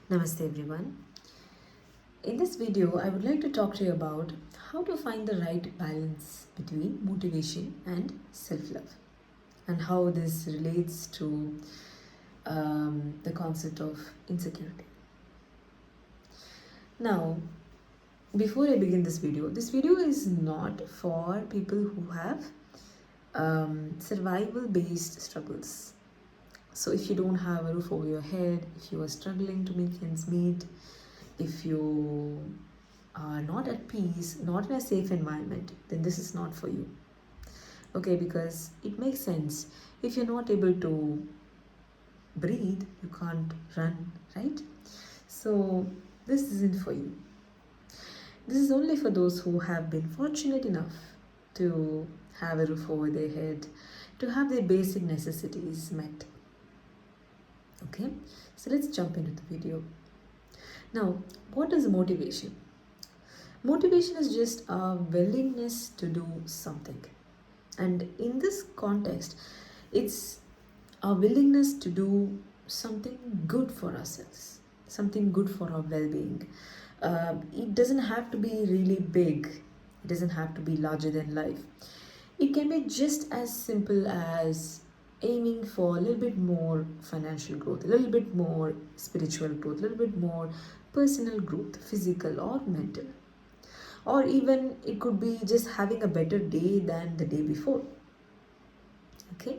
Namaste everyone. In this video, I would like to talk to you about how to find the right balance between motivation and self-love and how this relates to the concept of insecurity. Now, before I begin this video is not for people who have survival-based struggles. So if you don't have a roof over your head, if you are struggling to make ends meet, if you are not at peace, not in a safe environment, then this is not for you. Okay, because it makes sense. If you're not able to breathe, you can't run, right? So this isn't for you. This is only for those who have been fortunate enough to have a roof over their head, to have their basic necessities met. Okay, so let's jump into the video. Now, what is motivation? Motivation is just a willingness to do something. And in this context, it's a willingness to do something good for ourselves, something good for our well being. It doesn't have to be really big, it doesn't have to be larger than life. It can be just as simple as aiming for a little bit more financial growth, a little bit more spiritual growth, a little bit more personal growth, physical or mental. Or even it could be just having a better day than the day before. Okay?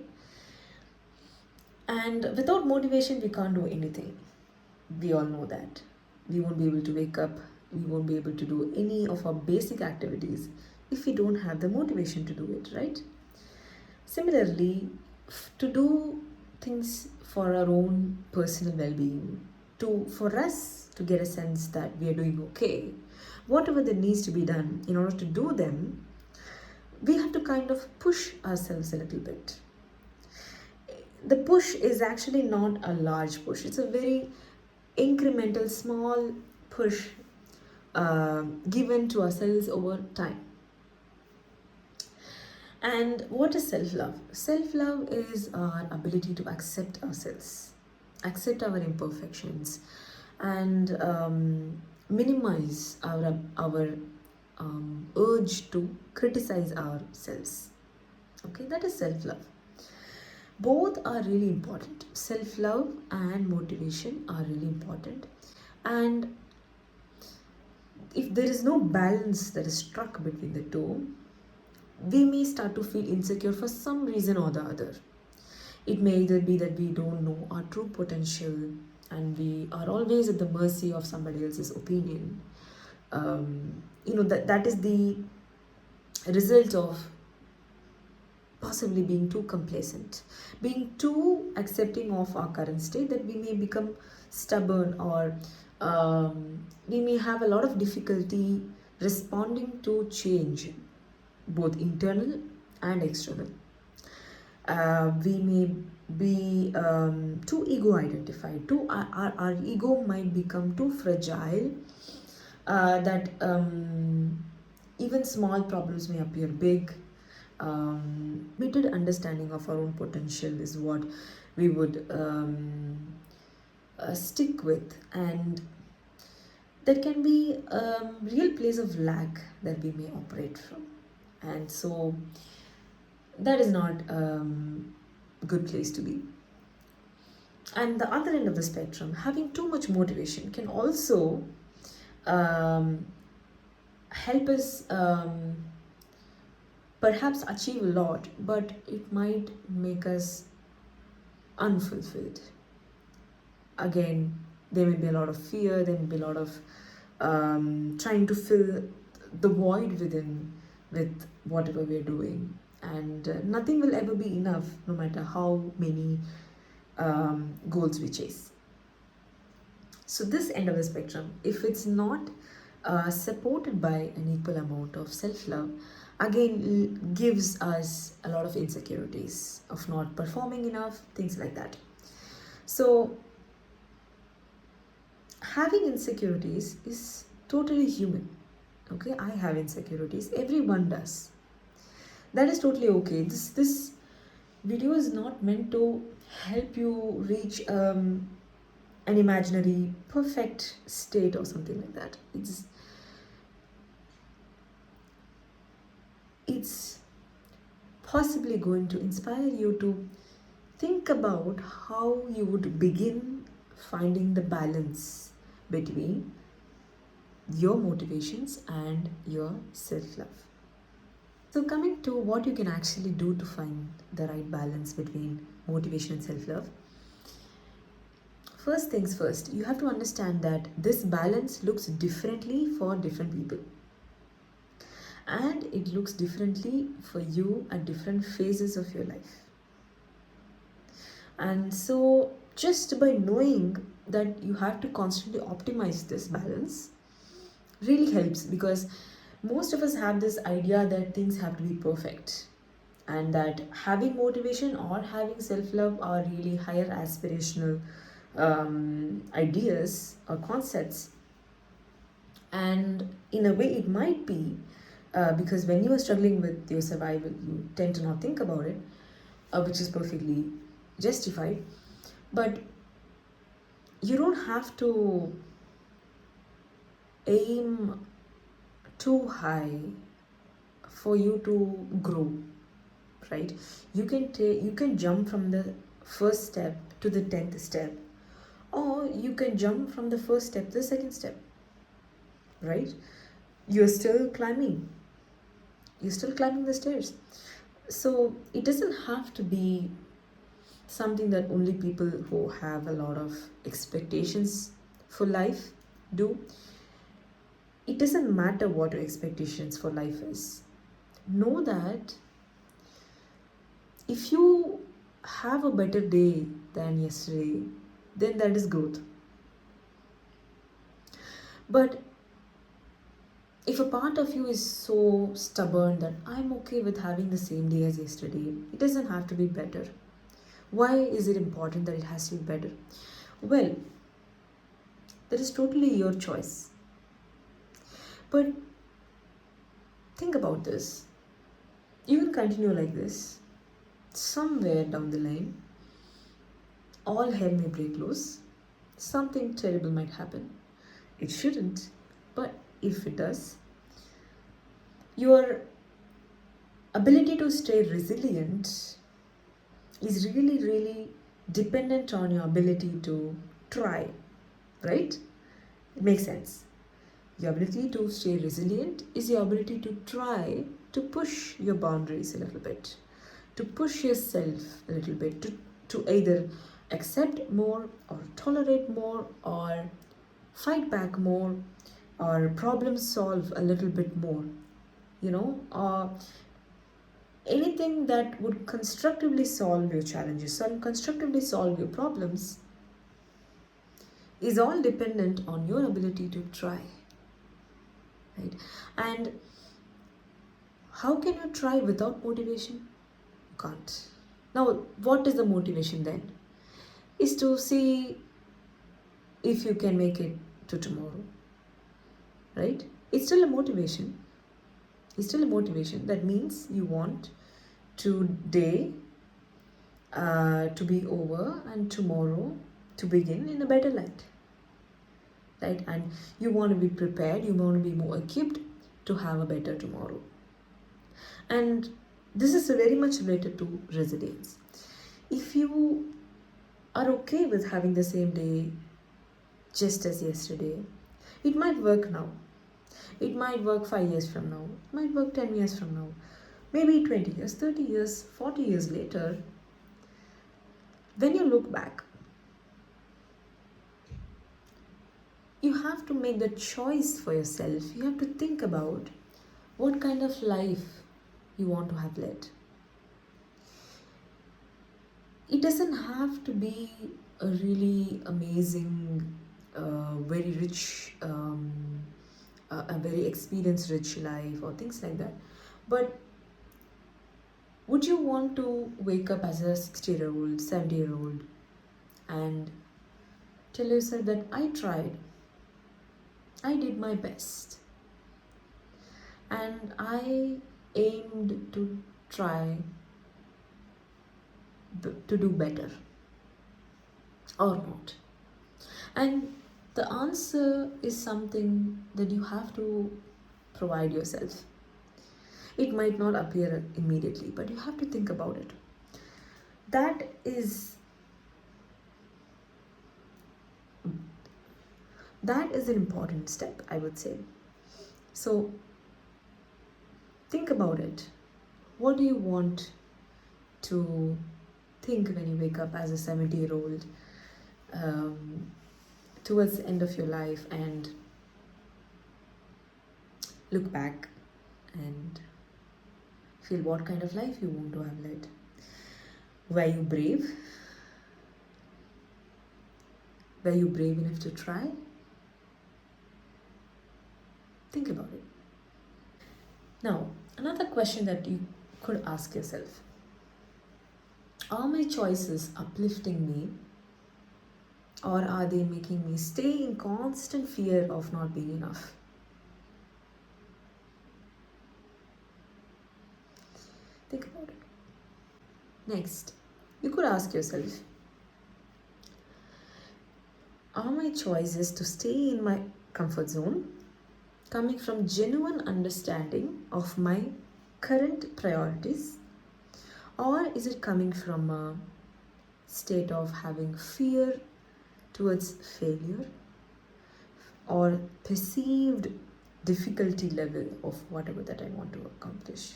And without motivation, we can't do anything. We all know that. We won't be able to wake up, we won't be able to do any of our basic activities if we don't have the motivation to do it, right? Similarly, to do things for our own personal well-being, for us to get a sense that we are doing okay, whatever that needs to be done in order to do them, we have to kind of push ourselves a little bit. The push is actually not a large push, it's a very incremental, small push given to ourselves over time. And what is self-love? Self-love is our ability to accept ourselves, accept our imperfections, and minimize our urge to criticize ourselves. Okay, that is self-love. Both are really important. Self-love and motivation are really important. And if there is no balance that is struck between the two, we may start to feel insecure for some reason or the other. It may either be that we don't know our true potential and we are always at the mercy of somebody else's opinion. That is the result of possibly being too complacent, being too accepting of our current state, that we may become stubborn, or we may have a lot of difficulty responding to change, both internal and external. We may be too ego identified, our ego might become too fragile that even small problems may appear big. Limited understanding of our own potential is what we would stick with, and there can be a real place of lack that we may operate from, and so that is not a good place to be. And the other end of the spectrum, having too much motivation can also help us perhaps achieve a lot, but it might make us unfulfilled. Again, there may be a lot of fear, there may be a lot of trying to fill the void within with whatever we're doing, and nothing will ever be enough no matter how many goals we chase. So this end of the spectrum, if it's not supported by an equal amount of self-love, again gives us a lot of insecurities of not performing enough, things like that. So having insecurities is totally human. Okay, I have insecurities, everyone does. That is totally okay. This video is not meant to help you reach an imaginary perfect state or something like that. It's possibly going to inspire you to think about how you would begin finding the balance between your motivations and your self-love. So coming to what you can actually do to find the right balance between motivation and self-love. First things first, you have to understand that this balance looks differently for different people. And it looks differently for you at different phases of your life. And so just by knowing that you have to constantly optimize this balance really helps, because most of us have this idea that things have to be perfect, and that having motivation or having self-love are really higher aspirational ideas or concepts. And in a way it might be, because when you are struggling with your survival you tend to not think about it, which is perfectly justified. But you don't have to aim too high for you to grow, right? You can jump from the first step to the 10th step, or you can jump from the first step to the second step, right? You're still climbing. You're still climbing the stairs. So it doesn't have to be something that only people who have a lot of expectations for life do. It doesn't matter what your expectations for life is. Know that if you have a better day than yesterday, then that is growth. But if a part of you is so stubborn that I'm okay with having the same day as yesterday, it doesn't have to be better. Why is it important that it has to be better? Well, that is totally your choice. But think about this. You will continue like this. Somewhere down the line, all hell may break loose. Something terrible might happen. It shouldn't, but if it does, your ability to stay resilient is really, really dependent on your ability to try, right? It makes sense. Your ability to stay resilient is your ability to try to push your boundaries a little bit, to push yourself a little bit, to either accept more or tolerate more or fight back more or problem solve a little bit more, or anything that would constructively solve your challenges, constructively solve your problems, is all dependent on your ability to try, right? And how can you try without motivation? You can't. Now, what is the motivation then? Is to see if you can make it to tomorrow, right? It's still a motivation. It's still a motivation. That means you want today to be over and tomorrow to begin in a better light, right? And you want to be prepared, you want to be more equipped to have a better tomorrow. And this is very much related to resilience. If you are okay with having the same day just as yesterday, it might work now. It might work 5 years from now. It might work 10 years from now. Maybe 20 years, 30 years, 40 years later, when you look back, you have to make the choice for yourself. You have to think about what kind of life you want to have led. It doesn't have to be a really amazing, very rich, a very experience rich life or things like that. But would you want to wake up as a 60-year-old, 70-year-old and tell yourself that I tried, I did my best, and I aimed to try to do better, or not? And the answer is something that you have to provide yourself. It might not appear immediately, but you have to think about it. That is an important step, I would say. So think about it. What do you want to think when you wake up as a 70-year-old, towards the end of your life, and look back and feel what kind of life you want to have led? Were you brave? Were you brave enough to try? Think about it. Now, another question that you could ask yourself: are my choices uplifting me, or are they making me stay in constant fear of not being enough? Think about it. Next, you could ask yourself, are my choices to stay in my comfort zone coming from genuine understanding of my current priorities, or is it coming from a state of having fear towards failure or perceived difficulty level of whatever that I want to accomplish,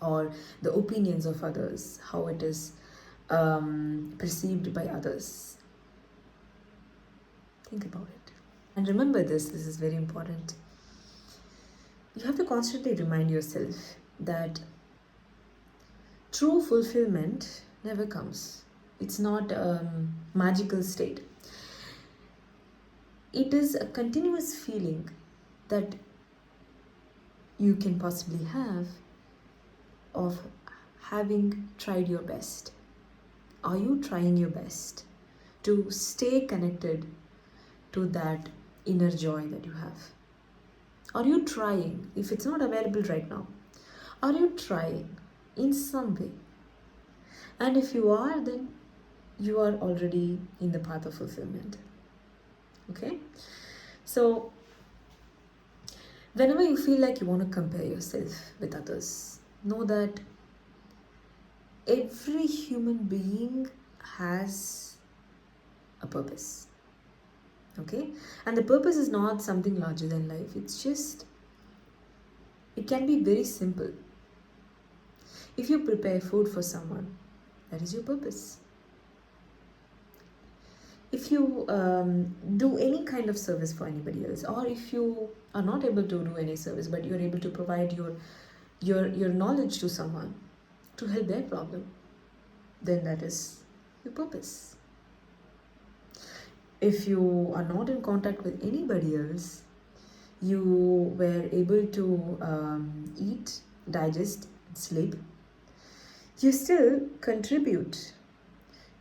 or the opinions of others, how it is perceived by others? Think about it. And remember this is very important. You have to constantly remind yourself that true fulfillment never comes. It's not a magical state. It is a continuous feeling that you can possibly have of having tried your best. Are you trying your best to stay connected to that inner joy that you have? Are you trying, if it's not available right now, are you trying in some way? And if you are, then you are already in the path of fulfillment. Okay? So, whenever you feel like you want to compare yourself with others, know that every human being has a purpose. Okay? And the purpose is not something larger than life. It can be very simple. If you prepare food for someone, that is your purpose. If you do any kind of service for anybody else, or if you are not able to do any service but you're able to provide your knowledge to someone to help their problem, then that is your purpose. If you are not in contact with anybody else, you were able to eat, digest, sleep, you still contribute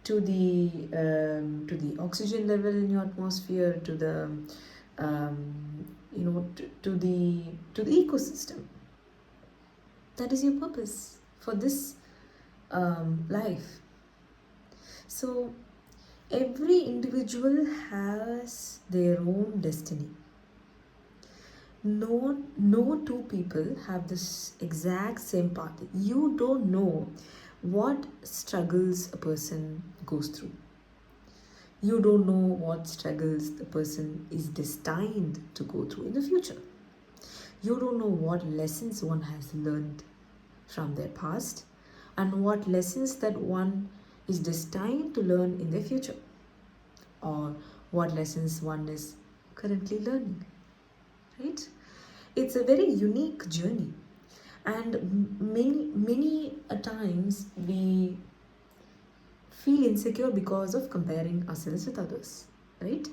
to the oxygen level in your atmosphere, to the to the ecosystem. That is your purpose for this life. So every individual has their own destiny. No two people have this exact same path. You don't know what struggles a person goes through. You don't know what struggles the person is destined to go through in the future. You don't know what lessons one has learned from their past and what lessons that one is destined to learn in their future, or what lessons one is currently learning, right? It's a very unique journey, and many a times we feel insecure because of comparing ourselves with others, right?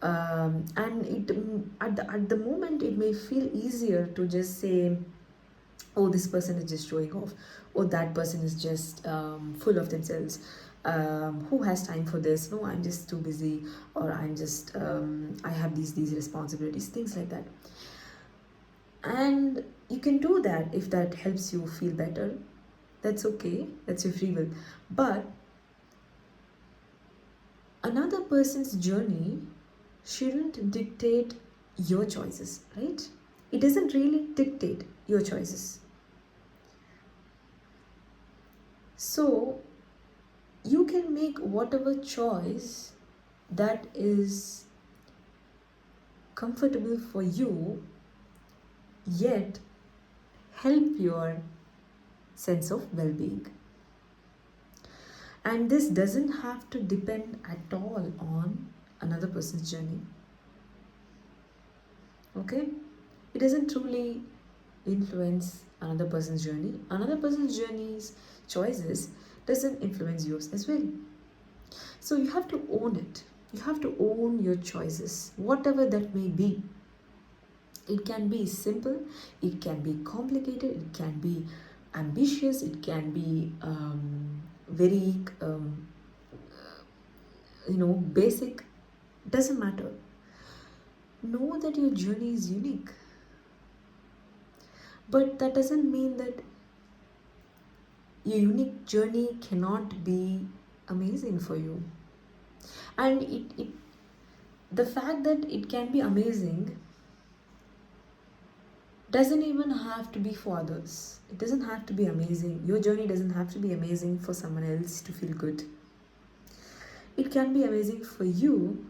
And at the moment it may feel easier to just say, oh, this person is just showing off, or that person is just full of themselves. Who has time for this? No, I'm just too busy, or I'm just I have these responsibilities, things like that. And you can do that if that helps you feel better. That's okay, that's your free will. But Another person's journey shouldn't dictate your choices, right? It doesn't really dictate your choices. So you can make whatever choice that is comfortable for you, yet help your sense of well-being. And this doesn't have to depend at all on another person's journey. Okay? It doesn't truly influence another person's journey. Another person's journey's choices doesn't influence yours as well. So you have to own it. You have to own your choices, whatever that may be. It can be simple, it can be complicated, it can be ambitious, it can be very basic. Doesn't matter. Know that your journey is unique, but that doesn't mean that your unique journey cannot be amazing for you. And the fact that it can be amazing doesn't even have to be for others. It doesn't have to be amazing. Your journey doesn't have to be amazing for someone else to feel good. It can be amazing for you,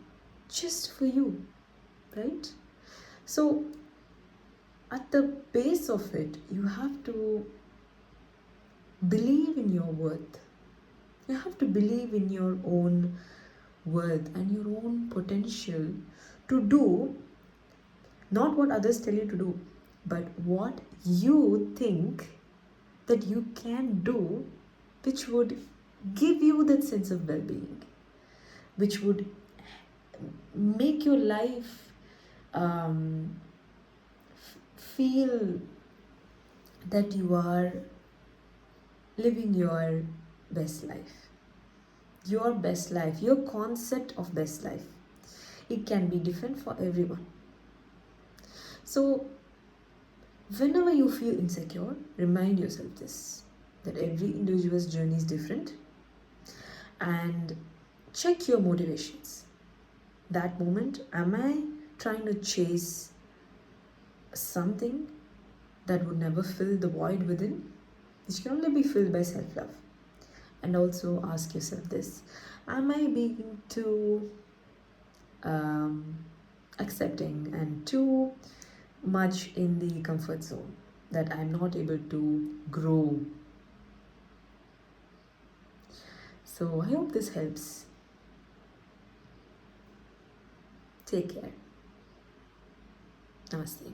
just for you, right? So at the base of it, you have to believe in your worth. You have to believe in your own worth and your own potential to do not what others tell you to do, but what you think that you can do, which would give you that sense of well-being, which would make your life feel that you are living your best life. Your best life, your concept of best life. It can be different for everyone. So whenever you feel insecure, remind yourself this, that every individual's journey is different, and check your motivations. That moment, am I trying to chase something that would never fill the void within, which can only be filled by self-love? And also ask yourself this, am I being too accepting and too much in the comfort zone that I'm not able to grow? So I hope this helps. Take care. Namaste.